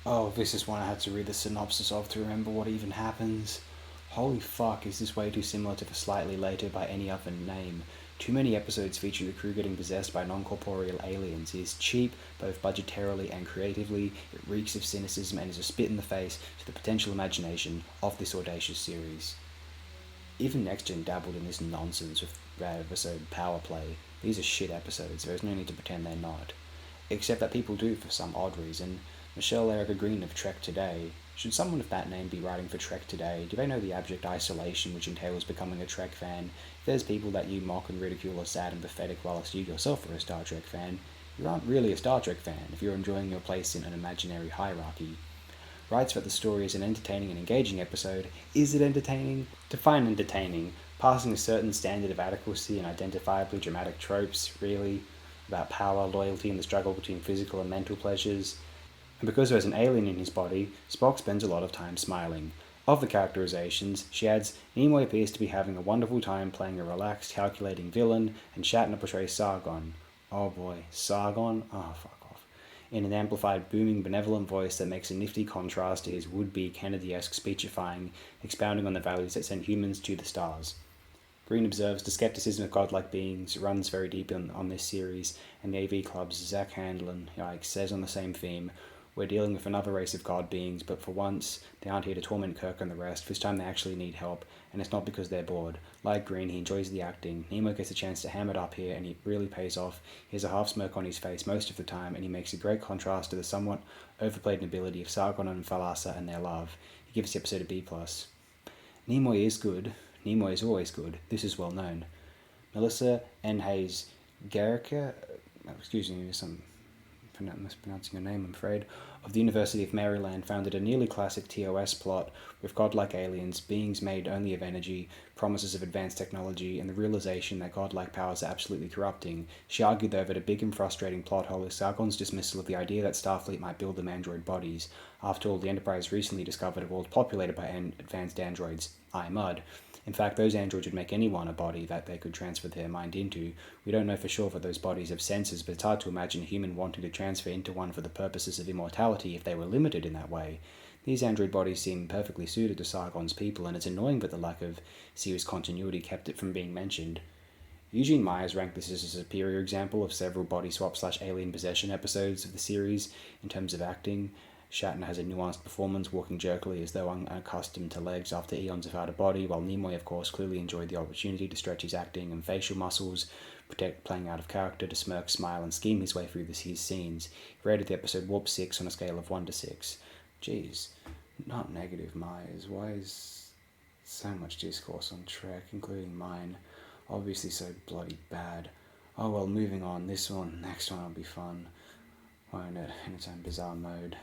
Oh, this is one I had to read the synopsis of to remember what even happens. Holy fuck, is this way too similar to the slightly later by any other name? Too many episodes feature the crew getting possessed by non-corporeal aliens. It is cheap, both budgetarily and creatively. It reeks of cynicism and is a spit in the face to the potential imagination of this audacious series. Even Next Gen dabbled in this nonsense with that episode Power Play. These are shit episodes, there's no need to pretend they're not. Except that people do for some odd reason. Michelle Erica Green of Trek Today. Should someone of that name be writing for Trek Today? Do they know the abject isolation which entails becoming a Trek fan? If there's people that you mock and ridicule are sad and pathetic whilst you yourself are a Star Trek fan, you aren't really a Star Trek fan if you're enjoying your place in an imaginary hierarchy. Writes that the story is an entertaining and engaging episode. Is it entertaining? Define entertaining. Passing a certain standard of adequacy and identifiably dramatic tropes, really? About power, loyalty, and the struggle between physical and mental pleasures. And because there's an alien in his body, Spock spends a lot of time smiling. Of the characterizations, she adds, Nimoy appears to be having a wonderful time playing a relaxed, calculating villain, and Shatner portrays Sargon. Oh boy, Sargon? Oh, fuck off. In an amplified, booming, benevolent voice that makes a nifty contrast to his would-be Kennedy-esque speechifying, expounding on the values that send humans to the stars. Green observes the skepticism of godlike beings runs very deep on this series, and the AV Club's Zach Handlin, says on the same theme, we're dealing with another race of god beings, but for once, they aren't here to torment Kirk and the rest. This time they actually need help, and it's not because they're bored. Like Green, he enjoys the acting. Nemo gets a chance to ham it up here, and he really pays off. He has a half smirk on his face most of the time, and he makes a great contrast to the somewhat overplayed nobility of Sargon and Thalassa and their love. He gives the episode a B+. Nimoy is good. Nimoy is always good. This is well known. Melissa N. Hayes Garrica, excuse me if I'm mispronouncing your name, I'm afraid, of the University of Maryland founded a nearly classic TOS plot with godlike aliens, beings made only of energy, promises of advanced technology, and the realization that godlike powers are absolutely corrupting. She argued, though, that a big and frustrating plot hole is Sargon's dismissal of the idea that Starfleet might build them android bodies. After all, the Enterprise recently discovered a world populated by advanced androids, Mud. In fact, those androids would make anyone a body that they could transfer their mind into. We don't know for sure that those bodies have senses, but it's hard to imagine a human wanting to transfer into one for the purposes of immortality if they were limited in that way. These android bodies seem perfectly suited to Sargon's people, and it's annoying that the lack of series continuity kept it from being mentioned. Eugene Myers ranked this as a superior example of several body swap/alien possession episodes of the series in terms of acting. Shatner has a nuanced performance, walking jerkily as though unaccustomed to legs after eons of out of body, while Nimoy, of course, clearly enjoyed the opportunity to stretch his acting and facial muscles, protect playing out of character, to smirk, smile, and scheme his way through his scenes. He rated the episode Warp 6 on a scale of 1 to 6. Jeez, not negative, Myers. Why is so much discourse on Trek, including mine, obviously so bloody bad? Oh well, moving on. This one, next one will be fun. Won't it? In its own bizarre mode.